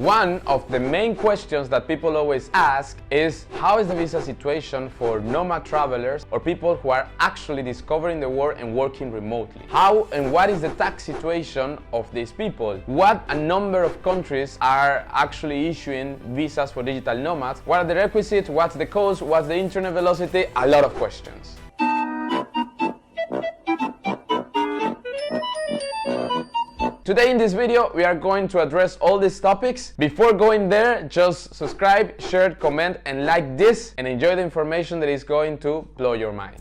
One of the main questions that people always ask is, how is the visa situation for nomad travelers or people who are actually discovering the world and working remotely? How and what is the tax situation of these people? What a number of countries are actually issuing visas for digital nomads? What are the requisites? What's the cost? What's the internet velocity? A lot of questions. Today in this video, we are going to address all these topics. Before going there, just subscribe, share, comment, and like this, and enjoy the information that is going to blow your mind.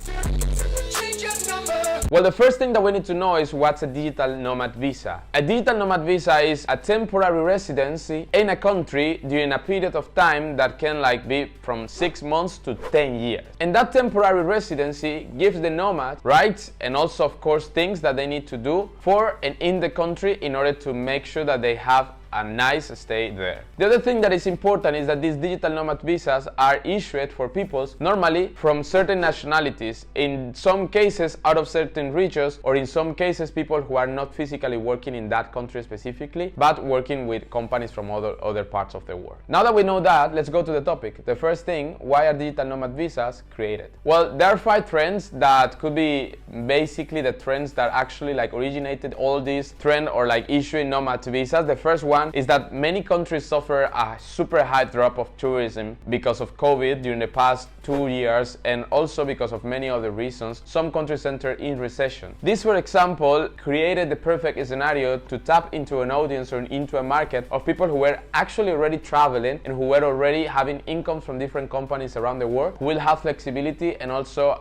Well, the first thing that we need to know is what's a digital nomad visa. A digital nomad visa is a temporary residency in a country during a period of time that can be from 6 months to 10 years. And that temporary residency gives the nomad rights and also, of course, things that they need to do for and in the country in order to make sure that they have a nice stay there. The other thing that is important is that these digital nomad visas are issued for peoples normally from certain nationalities, in some cases out of certain regions, or in some cases people who are not physically working in that country specifically, but working with companies from other parts of the world. Now that we know that, let's go to the topic. The first thing, why are digital nomad visas created? Well, there are 5 trends that could be basically the trends that actually originated all these trend or issuing nomad visas. The first one is that many countries suffer a super high drop of tourism because of COVID during the past 2 years, and also because of many other reasons. Some countries entered in recession. This, for example, created the perfect scenario to tap into an audience or into a market of people who were actually already traveling and who were already having income from different companies around the world, who will have flexibility and also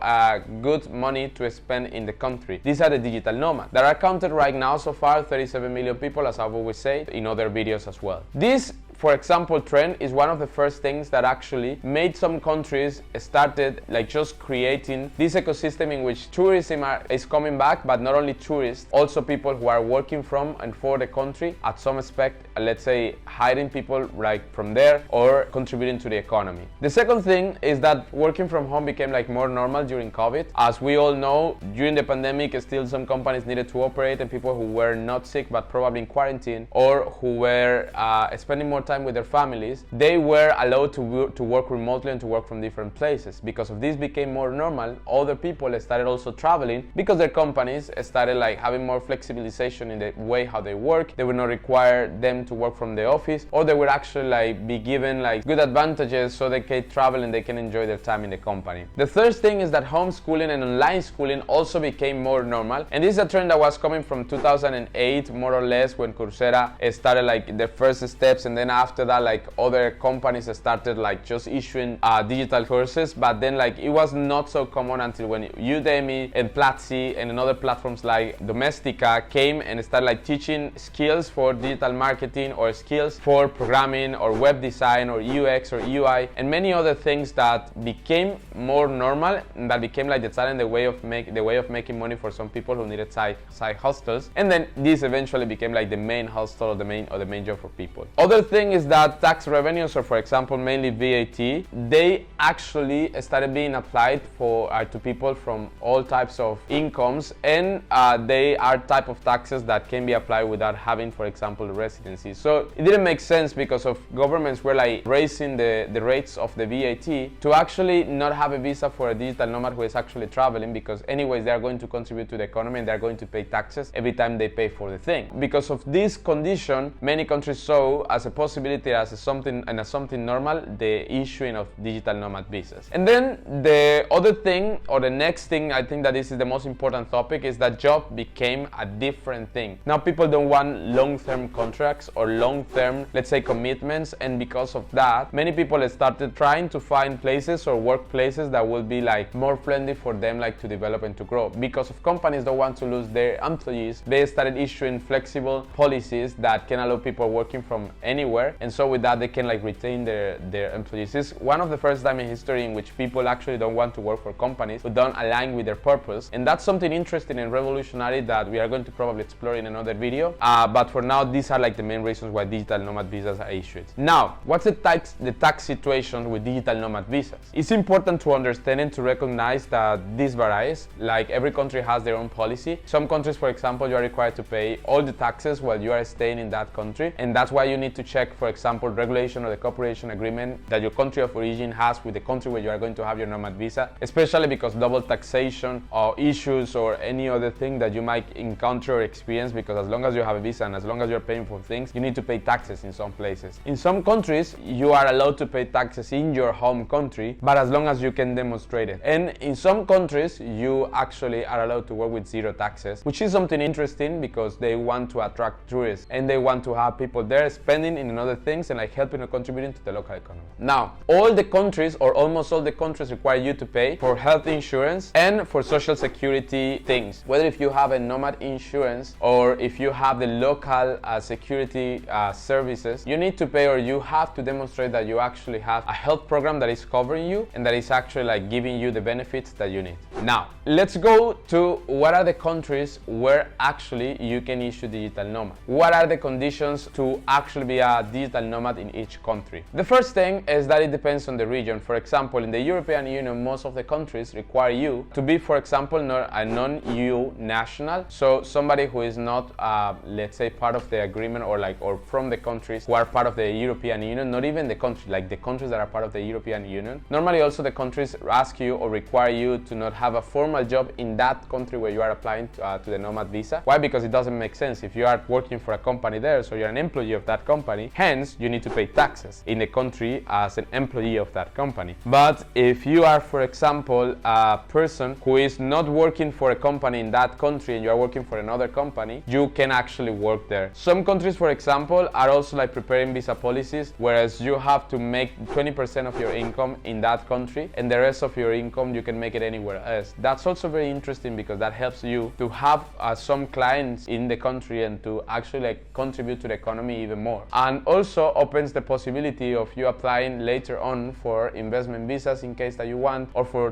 good money to spend in the country. These are the digital nomads. There are counted right now so far 37 million people, as I've always said in other videos as well. This, for example, trend is one of the first things that actually made some countries started just creating this ecosystem in which tourism is coming back, but not only tourists, also people who are working from and for the country at some aspect, let's say hiring people from there or contributing to the economy. The second thing is that working from home became more normal during COVID. As we all know, during the pandemic, still some companies needed to operate, and people who were not sick but probably in quarantine or who were spending more time with their families, they were allowed to work remotely and to work from different places. Because of this became more normal, other people started also traveling because their companies started having more flexibilization in the way how they work. They would not require them to work from the office, or they would actually be given good advantages so they can travel and they can enjoy their time in the company. The third thing is that homeschooling and online schooling also became more normal, and this is a trend that was coming from 2008 more or less, when Coursera started the first steps, and then after that other companies started just issuing digital courses. But then it was not so common until when Udemy and Platzi and other platforms like Domestika came and started teaching skills for digital marketing or skills for programming or web design or UX or UI and many other things that became more normal, and that became the talent, the way of making money for some people who needed side hustles. And then this eventually became the main hustle or the main job for people. Other thing is that tax revenues, or for example mainly VAT, they actually started being applied to people from all types of incomes, and they are type of taxes that can be applied without having, for example, residency. So it didn't make sense, because of governments were raising the rates of the VAT, to actually not have a visa for a digital nomad who is actually traveling, because anyways they are going to contribute to the economy and they are going to pay taxes every time they pay for the thing. Because of this condition, many countries saw as a possibility, as something normal, the issuing of digital nomad visas. And then the other thing, or the next thing, I think that this is the most important topic, is that job became a different thing. Now people don't want long-term contracts or long-term, let's say, commitments, and because of that, many people started trying to find places or workplaces that will be more friendly for them to develop and to grow. Because of companies don't want to lose their employees, they started issuing flexible policies that can allow people working from anywhere, and so with that they can retain their employees. It's one of the first time in history in which people actually don't want to work for companies who don't align with their purpose, and that's something interesting and revolutionary that we are going to probably explore in another video. But for now, these are the main reasons why digital nomad visas are issued. Now, what's the tax situation with digital nomad visas? It's important to understand and to recognize that this varies. Every country has their own policy. Some countries, for example, you are required to pay all the taxes while you are staying in that country, and that's why you need to check check, for example, regulation or the cooperation agreement that your country of origin has with the country where you are going to have your nomad visa, especially because double taxation or issues or any other thing that you might encounter or experience, because as long as you have a visa and as long as you're paying for things, you need to pay taxes in some places. In some countries, you are allowed to pay taxes in your home country, but as long as you can demonstrate it. And in some countries, you actually are allowed to work with zero taxes, which is something interesting because they want to attract tourists and they want to have people there spending in other things and like helping or contributing to the local economy. Now, all the countries or almost all the countries require you to pay for health insurance and for social security things. Whether if you have a nomad insurance or if you have the local security services, you need to pay, or you have to demonstrate that you actually have a health program that is covering you and that is actually like giving you the benefits that you need. Now, let's go to what are the countries where actually you can issue digital nomad. What are the conditions to actually be a digital nomad in each country? The first thing is that it depends on the region. For example, in the European Union, most of the countries require you to be, for example, not a non-EU national, so somebody who is not, let's say, part of the agreement or from the countries who are part of the European Union, not even the country, like the countries that are part of the European Union. Normally, also the countries ask you or require you to not have a formal job in that country where you are applying to the nomad visa. Why? Because it doesn't make sense. If you are working for a company there, so you're an employee of that company, hence you need to pay taxes in the country as an employee of that company. But if you are, for example, a person who is not working for a company in that country and you are working for another company, you can actually work there. Some countries, for example, are also like preparing visa policies, whereas you have to make 20% of your income in that country and the rest of your income you can make it anywhere else. That's also very interesting because that helps you to have some clients in the country and to actually like contribute to the economy even more, and also opens the possibility of you applying later on for investment visas in case that you want, or for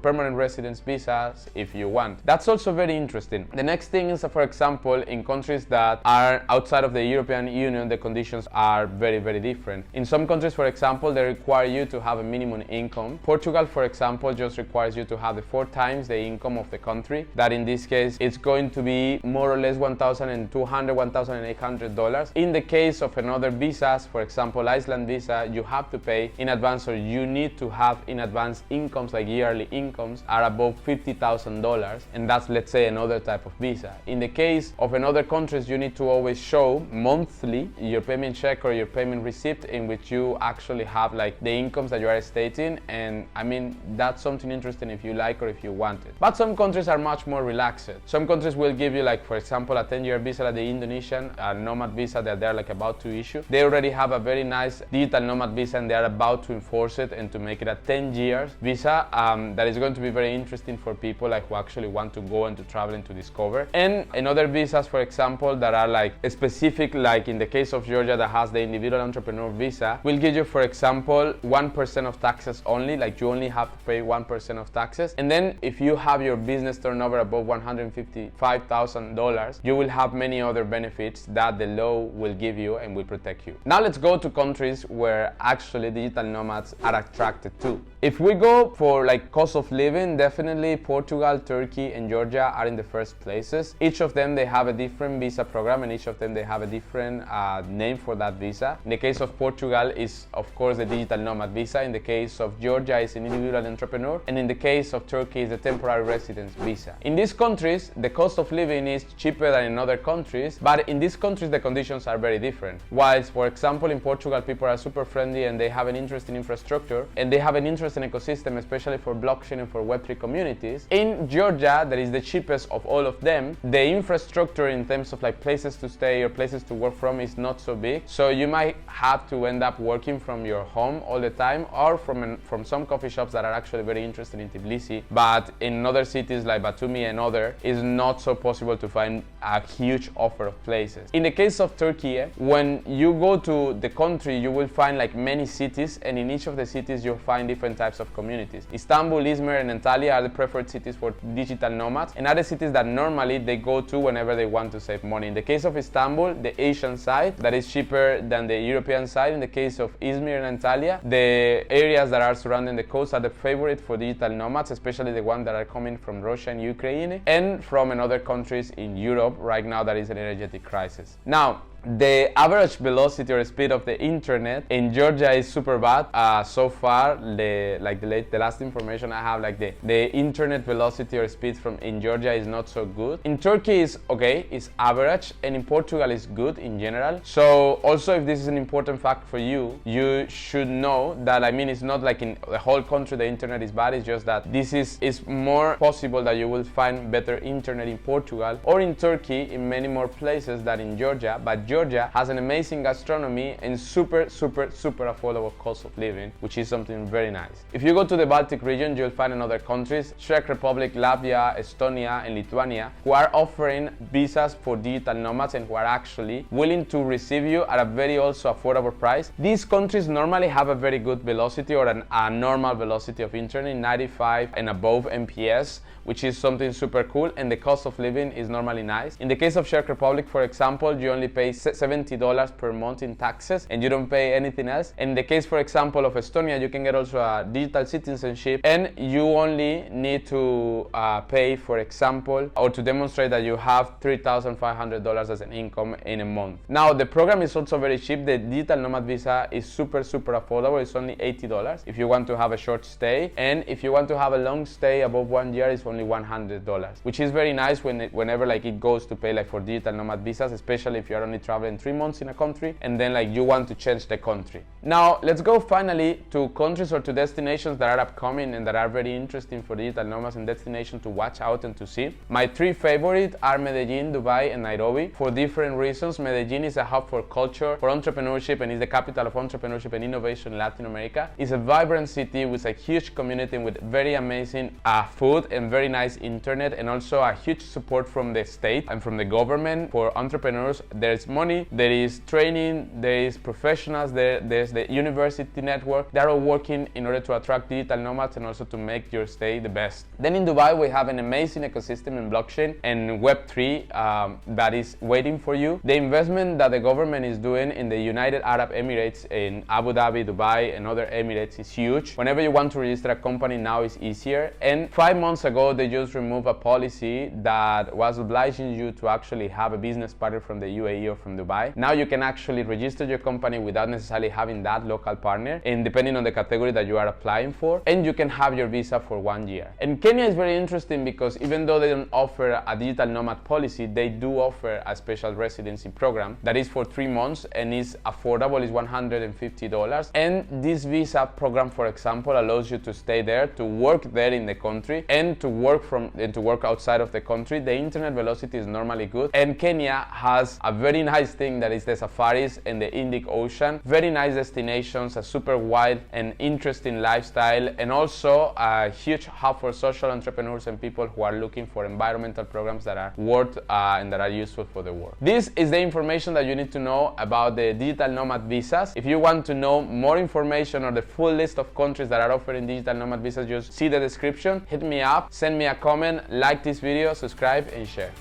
permanent residence visas if you want. That's also very interesting. The next thing is, for example, in countries that are outside of the European Union, the conditions are very, very different. In some countries, for example, they require you to have a minimum income. Portugal, for example, just requires you to have the 4 times the income of the country. That in this case, it's going to be more or less $1,200, $1,800. In the case of another visas, for example, Iceland visa, you have to pay in advance, or you need to have in advance incomes, like yearly incomes are above $50,000, and that's, let's say, another type of visa. In the case of another countries, you need to always show monthly your payment check or your payment receipt in which you actually have like the incomes that you are stating, and I mean that's something interesting if you like or if you want it. But some countries are much more relaxed. Some countries will give you, like, for example, a 10-year visa, like the Indonesian nomad visa that they're like about to issue. They already have a very nice digital nomad visa and they are about to enforce it and to make it a 10-year visa that is going to be very interesting for people like who actually want to go and to travel and to discover. And other visas, for example, that are like specific, like in the case of Georgia that has the individual entrepreneur visa, will give you, for example, 1% of taxes only, like you only have to pay 1% of taxes. And then if you have your business turnover above $155,000, you will have many other benefits that the law will give you and will protect you. Now let's go to countries where actually digital nomads are attracted to. If we go for like cost of living, definitely Portugal, Turkey, and Georgia are in the first places. Each of them, they have a different visa program, and each of them, they have a different name for that visa. In the case of Portugal is, of course, the digital nomad visa. In the case of Georgia is an individual entrepreneur, and in the case of Turkey is the temporary residence visa. In these countries, the cost of living is cheaper than in other countries, but in these countries, the conditions are very different. Whilst, for example, in Portugal, people are super friendly and they have an interest in infrastructure and they have an interest in ecosystem, especially for blockchain and for Web3 communities. In Georgia, that is the cheapest of all of them, the infrastructure in terms of like places to stay or places to work from is not so big. So you might have to end up working from your home all the time, or from some coffee shops that are actually very interested in Tbilisi, but in other cities like Batumi and other, is not so possible to find a huge offer of places. In the case of Turkey, when you go to the country, you will find like many cities, and in each of the cities you'll find different types of communities. Istanbul, Izmir, and Antalya are the preferred cities for digital nomads, and other cities that normally they go to whenever they want to save money. In the case of Istanbul, the Asian side, that is cheaper than the European side. In the case of Izmir and Antalya, the areas that are surrounding the coast are the favorite for digital nomads, especially the ones that are coming from Russia and Ukraine, and from another countries in Europe right now that is an energetic crisis. Now, The average velocity or speed of the internet in Georgia is super bad. So far, the last information I have, like the internet velocity or speed in Georgia is not so good. In Turkey is okay, it's average, and in Portugal is good in general. So also, if this is an important fact for you, you should know that, I mean, it's not like in the whole country the internet is bad. It's just that this is more possible that you will find better internet in Portugal or in Turkey in many more places than in Georgia. But Georgia has an amazing gastronomy and super affordable cost of living, which is something very nice. If you go to the Baltic region, you'll find in other countries, Czech Republic, Latvia, Estonia, and Lithuania, who are offering visas for digital nomads and who are actually willing to receive you at a very also affordable price. These countries normally have a very good velocity or a normal velocity of internet, 95 and above Mbps, which is something super cool, and the cost of living is normally nice. In the case of Czech Republic, for example, you only pay $70 per month in taxes and you don't pay anything else. In the case, for example, of Estonia, you can get also a digital citizenship and you only need to pay, for example, or to demonstrate that you have $3,500 as an income in a month. Now, the program is also very cheap. The Digital Nomad visa is super affordable. It's only $80 if you want to have a short stay, and if you want to have a long stay above 1 year, it's only $100, which is very nice whenever like it goes to pay like for digital nomad visas, especially if you're only traveling 3 months in a country and then like you want to change the country. Now let's go finally to countries or to destinations that are upcoming and that are very interesting for digital nomads and destinations to watch out and to see. My 3 favorites are Medellin, Dubai, and Nairobi for different reasons. Medellin is a hub for culture, for entrepreneurship, and is the capital of entrepreneurship and innovation in Latin America. It's a vibrant city with a huge community with very amazing food and very nice internet, and also a huge support from the state and from the government for entrepreneurs. There's money, there is training, there is professionals, there's the university network. They're all working in order to attract digital nomads and also to make your stay the best. Then in Dubai, we have an amazing ecosystem in blockchain and Web3 that is waiting for you. The investment that the government is doing in the United Arab Emirates, in Abu Dhabi, Dubai, and other Emirates is huge. Whenever you want to register a company now is easier. And 5 months ago, they just removed a policy that was obliging you to actually have a business partner from the UAE or from Dubai. Now you can actually register your company without necessarily having that local partner, and depending on the category that you are applying for, and you can have your visa for 1 year. And Kenya is very interesting because even though they don't offer a digital nomad policy, they do offer a special residency program that is for 3 months and is affordable, is $150. And this visa program, for example, allows you to stay there, to work there in the country, and to work outside of the country. The internet velocity is normally good, and Kenya has a very nice thing that is the safaris and the Indic Ocean. Very nice destinations, a super wild and interesting lifestyle, and also a huge hub for social entrepreneurs and people who are looking for environmental programs that are worth and that are useful for the world. This is the information that you need to know about the digital nomad visas. If you want to know more information or the full list of countries that are offering digital nomad visas, just see the description, hit me up, send me a comment, like this video, subscribe, and share.